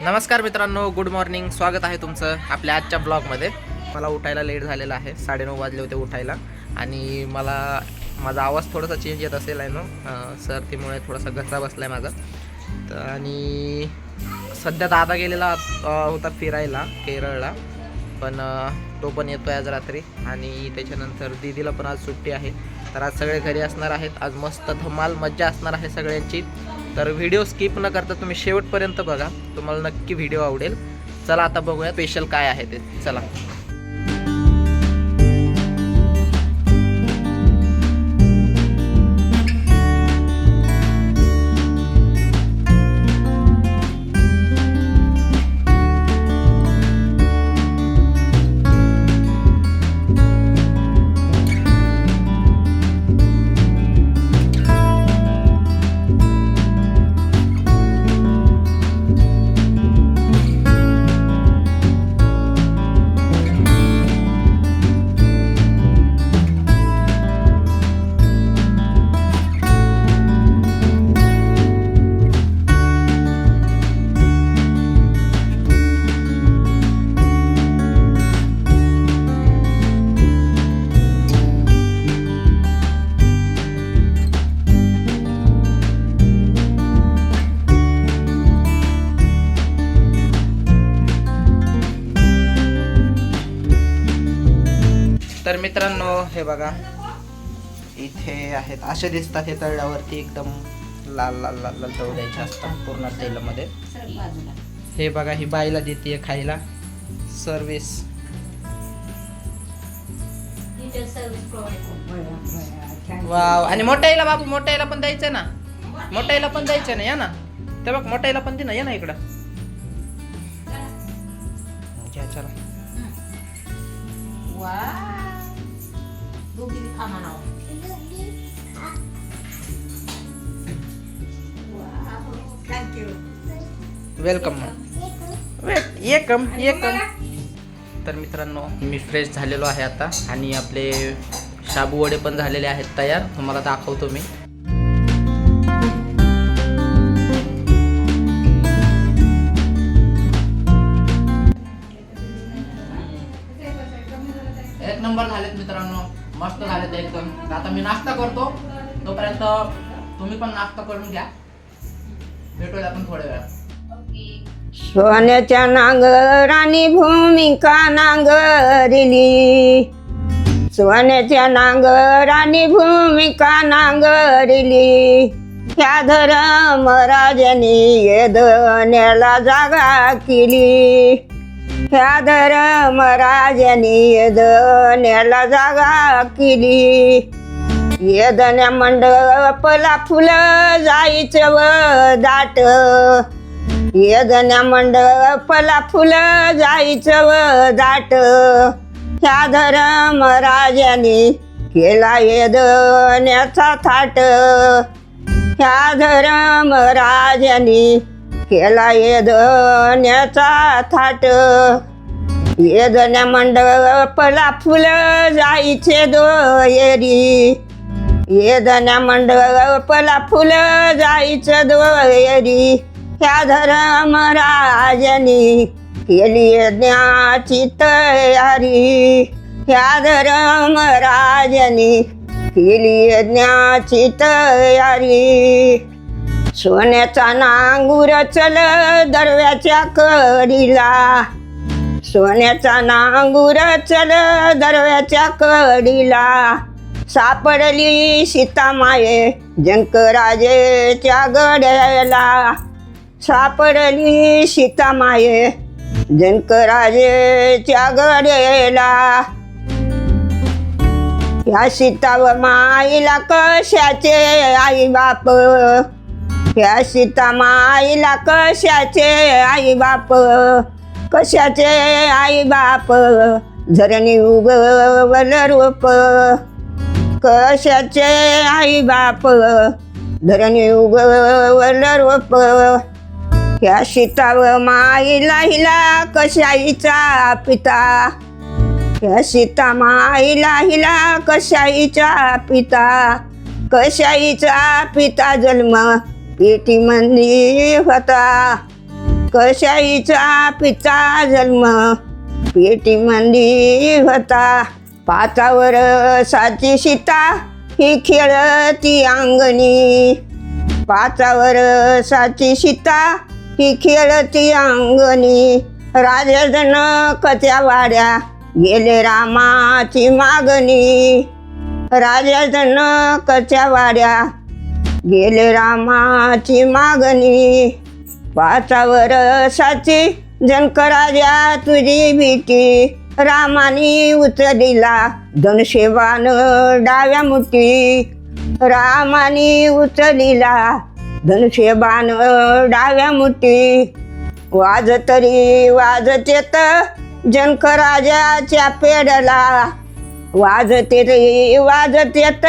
नमस्कार मित्रांनो, good morning. स्वागत आहे तुमचं आपल्या आजच्या ब्लॉगमध्ये. मला उठायला लेट झालेला आहे. 9:30 वाजले होते उठायला आणि माझा आवाज थोडासा चेंज येत असेल आहे ना, सर्दीमुळे थोडासा घसा बसला आहे माझा. तर आणि सध्या दादा गेलेला होता फिरायला केरळला, पण तो पण येतो आहे आज रात्री. आणि त्याच्यानंतर दीदीला पण आज सुट्टी आहे. तर आज सगळे घरी असणार आहेत. आज मस्त धमाल मज्जा असणार आहे सगळ्यांची. तर व्हिडिओ स्किप न करता तुम्ही शेवटपर्यंत बघा, तुम्हाला नक्की व्हिडिओ आवडेल. चला आता बघूया स्पेशल काय आहे ते. चला. तर मित्रांनो, हे बघा इथे आहेत, असे दिसतात हे तळल्यावरती एकदम लाल लाल लाल लाल तळू द्यायचे असतात पूर्ण तेलामध्ये. हे बघा, ही बाईला देते खायला सर्विस. वाव. आणि मोठ्याला बाबू, मोठ्याला पण द्यायचं ना, मोठ्याला पण द्यायचं ना. या ना, ते बघ मोठ्याला पण दे ना. या ना इकडं. चला. वेलकम. येकम. तर मित्रांनो, मी फ्रेश झालेलो आहे आता आणि आपले शाबू वडे पण झालेले आहेत तयार. तुम्हाला दाखवतो मी. एक नंबर झालेत मित्रांनो, मस्त झालेत एकदम. आता मी नाश्ता करतो, तोपर्यंत तुम्ही पण नाश्ता करून घ्या. भेटूया आपण थोड्या वेळात. सोन्याच्या नांगरानी भूमिका नांगरिली, सोन्याच्या नांगरानी भूमिका नांगरिली. ह्या धर्मराजानी येदण्याला जागा केली, ह्या धर्मराजानी येदण्याला जागा केली. येदण्या मंडपला फुलं जायचं व दाट, येदण्या मंडपला फुलं जायचं व दाट. ह्या धर्मराजानी केला येदण्याचा थाट, ह्या धर्मराजानी केला येदण्याचा थाट. येदण्या मंडपला फुलं जायचे दोयरी, येदण्या मंडपला फुलं जायचं दोयरी. ह्या धर्मराजानी केली यज्ञाची तयारी, ह्या धर्मराजानी केली यज्ञाची तयारी. सोन्याचा नांगूर चल दरव्याच्या कडीला, सोन्याचा नांगूर चल दरव्याच्या कडीला. सापडली सीतामाये जनकराजेच्या गड्याला, सापडली सीतामाये जनकराजेच्या गड्याला. या सीता व माईला कशाचे आई बाप, या सीता माईला कशाचे आई बाप, कशाचे आई बाप. धरणी उगवल रूप, कशाचे आई बाप, धरणी उगवल रूप. या सीता व माईला हिला कशाईचा पिता, या सीता माईला हिला कशाईचा पिता. कशाईचा पिता जन्म पेटी मंदी होता, कशाईचा पिता जन्म पेटी मंदी होता 5 वर्षाची सीता ही खेळती अंगणी 5 वर्षाची सीता ही खेळती अंगणी राजा जनकाच्या वाड्या गेले रामाची मागणी राजा जनकाच्या वाड्या गेले रामाची मागणी 5 वर्षाची जनकराजा तुझी भीती रामानी उचलिला धनुष्यबाण डाव्या मुठी रामानी उचलिला धनुष्यबाण डाव्या मुठी वाजतरी वाजतेत जनकराजाच्या पेडला वाजते रे वाजतेत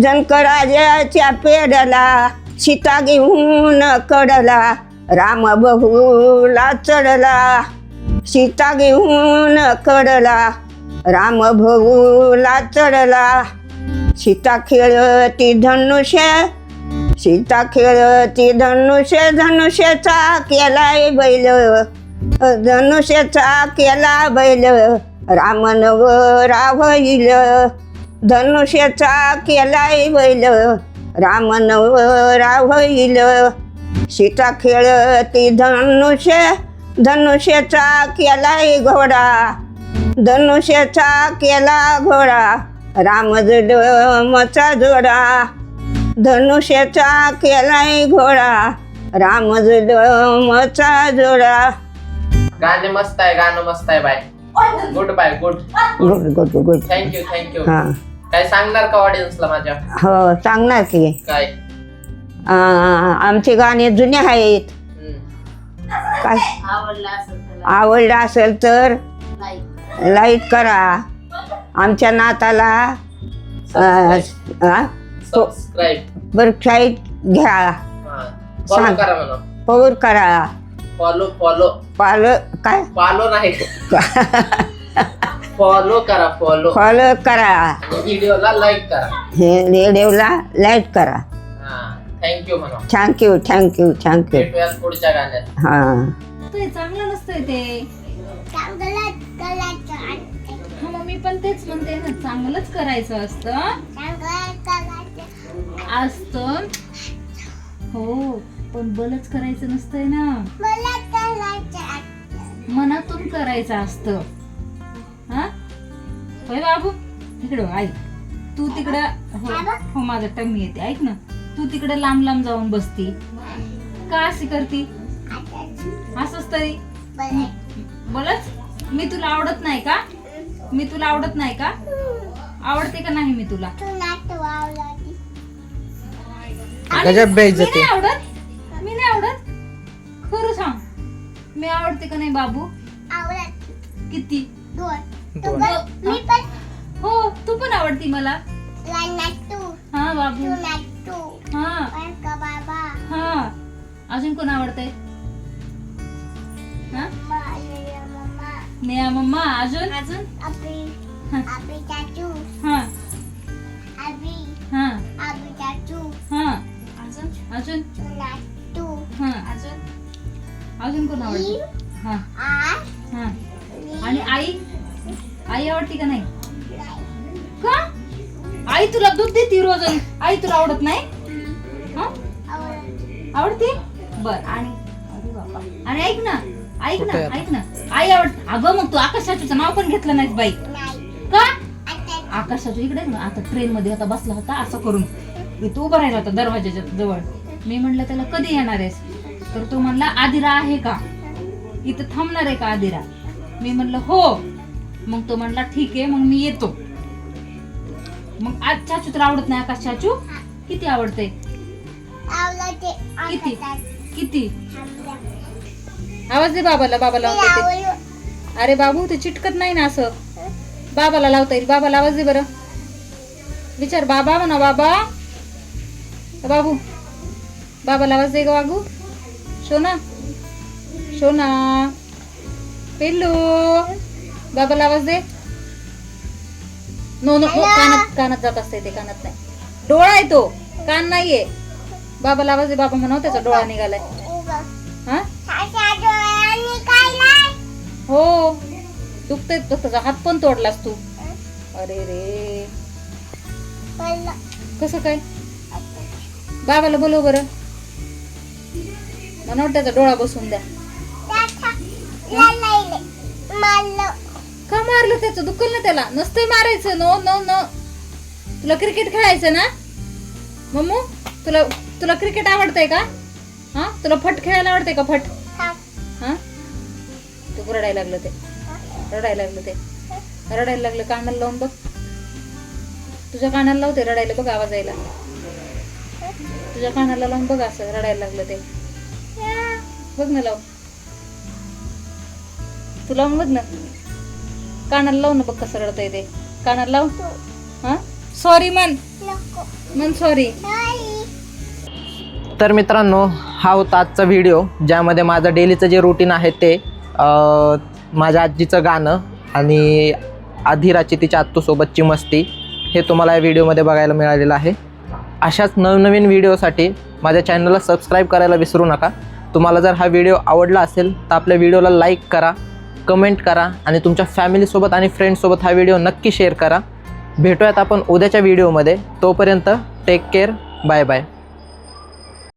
जनकराजाच्या पेडला सीता घेऊन कडला राम बहुला चढला सीता घेऊन कडला राम बहुला चढला सीता खेळती धनुष्य सीता खेळती धनुष्य धनुष्याचा केलाय बैल धनुष्याचा केला बैल राम नवरा होईल धनुष्याचा केलाय बैल राम नवरा होईल सीता खेळती धनुष्य धनुष्याचा केलाय घोडा धनुष्याचा केला घोडा राम जडमचा जोडा धनुष्याचा केलाय घोडा राम जडमचा जोडा. गाणे मस्त आहे, गाणं मस्त आहे bye. Goodbye, good good good good. Thank you. हां काय सांगणार का ऑडियन्सला माझ्या? हो सांगणार की. काय? आमचे गाणे जुने आहेत. काय आवडलं असेल तर लाईक करा. आमच्या नाताला सबस्क्राईब घ्या. फॉलो करा म्हणा. पवर करा. फॉलो काय फॉलो नाही फॉलो करा. फॉलो करा. व्हिडिओला लाईक करा. रेडिओला लाईक करा. थँक्यू म्हणा. थँक्यू. भेटूया पुढच्या गाण्यात. हां ते चांगलं नसतंय ते. हा मग मी पण तेच म्हणते ना, चांगलंच करायचं असतं हो, पण बलच करायचं नसतंय ना, मनातून करायचं असतं. हा होय बाबू, तिकडे ऐक तू तिकडं. हो माझा टम्मी येते. ऐक ना, तू तिकडे लांब लांब जाऊन बसती का? अशी करती असंच तरी बोलच. मी तुला आवडत नाही का? आवडते का नाही मी तुला? गजब बेइज्जती. मी नाही आवडत. खरं सांग, मी आवडते का नाही बाबू? किती? 2. हो तू पण आवडती मला. हा बाबू. हा अजून कोण आवडतंय? नेहा मम्मा. अजून हा हा हा अजून हा अजून कोण आवडते? हा हा आणि आई आवडती का नाही? का? आई तुला दूध देते रोज. आई तुला आवडत नाही? आवडते बर. आणि अरे बाबा, आणि ऐक ना आई आवडते. अगं मग तू आकाश चाचूचं नाव पण घेतलं नाहीस बाई का? आकाश चाचू इकडे ना, आता ट्रेन मध्ये होता, बसला होता असं करून, इथं उभा राहिला होता दरवाजाच्या जवळ. मी म्हणलं त्याला कधी येणार आहेस? तर तो म्हणला आदिरा आहे का इथं, थांबणार आहे का आदिरा? मी म्हणलं हो. मग तो म्हणला ठीक आहे, मग मी येतो. मग आज चाचू तर आवडत नाही. आकाश चाचू किती आवडते? किती? आवाज दे बाबाला. बाबाला अरे बाबू ते चिटकत नाही ना असं. बाबाला लावता येईल. बाबाला आवाज दे बरं. विचार बाबा म्हणा. बाबू बाबाला आवाज दे ग बाबू. शोना पिल्लू बाबाला आवाज दे. नो कानात जात असते ते. कानात नाही, डोळा आहे तो, कान नाहीये. बाबाला आवाज दे. बाबा म्हणाव त्याचा डोळा निघालाय. हा दुखतंय तो, त्याचा हात पण तोडलास तू. अरे रे, कसं काय? बाबाला बोलव बरं, म्हणून त्याचा डोळा बसून द्या. का मारलं? त्याचं दुखल ना, त्याला नसतंय मारायचं. No no no. तुला क्रिकेट खेळायचं ना मम्मू? तुला तुला क्रिकेट आवडतंय का? हा, तुला फट खेळायला आवडतंय का? फट. हा, तू रडायला लागलं ते, रडायला लागलं ते, रडायला लागलं. कानाला लावून बघ, तुझ्या कानाला लावते, रडायला बघ, आवाज यायला. तुझ्या कानाला लावून बघ, असं रडायला लागलं ते. बघ ना, लावून. तू लावून बघ ना, कानाला लावून बघ कसं रडतंय ते. कानाला लाव. हा, सॉरी म्हण, म्हण सॉरी. तर मित्रांनो, हा होता आजचा व्हिडिओ, ज्यामध्ये माझं डेलीचं जे रुटीन आहे ते माझ्या आजीचं गाणं आणि आधीराची तिच्या आत्तूसोबतची मस्ती हे तुम्हाला या व्हिडिओमध्ये बघायला मिळालेलं आहे. अशाच नवनवीन व्हिडिओसाठी माझ्या चॅनलला सबस्क्राईब करायला विसरू नका. तुम्हाला जर हा व्हिडिओ आवडला असेल तर आपल्या व्हिडिओला लाईक करा, कमेंट करा आणि तुमच्या फॅमिलीसोबत आणि फ्रेंड्ससोबत हा व्हिडिओ नक्की शेअर करा. भेटूयात आपण उद्याच्या व्हिडिओमध्ये. तोपर्यंत टेक केअर, बाय बाय.